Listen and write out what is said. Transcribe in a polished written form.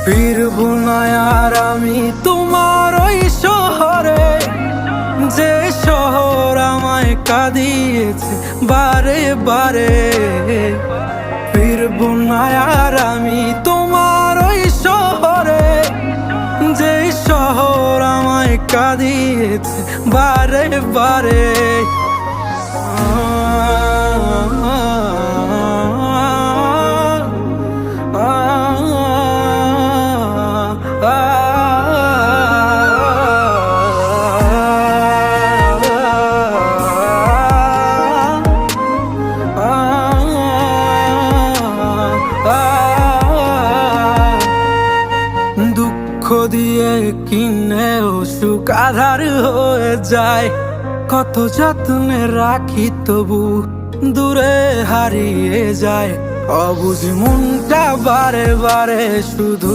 ফিরবো না আর আমি তোমার ওই শহরে, যে শহর আমায় কাঁদিয়েছে বারে বারে। ফিরবো না আর আমি তোমার ওই শহরে, যে শহর আমায় কাঁদিয়েছে বারে বারে। দুঃখ দিয়ে কিনে সুখ আধার হয়ে যায়, কত যত্নে রাখি তবু দূরে হারিয়ে যায়। অবুঝ মনটা বারে বারে শুধু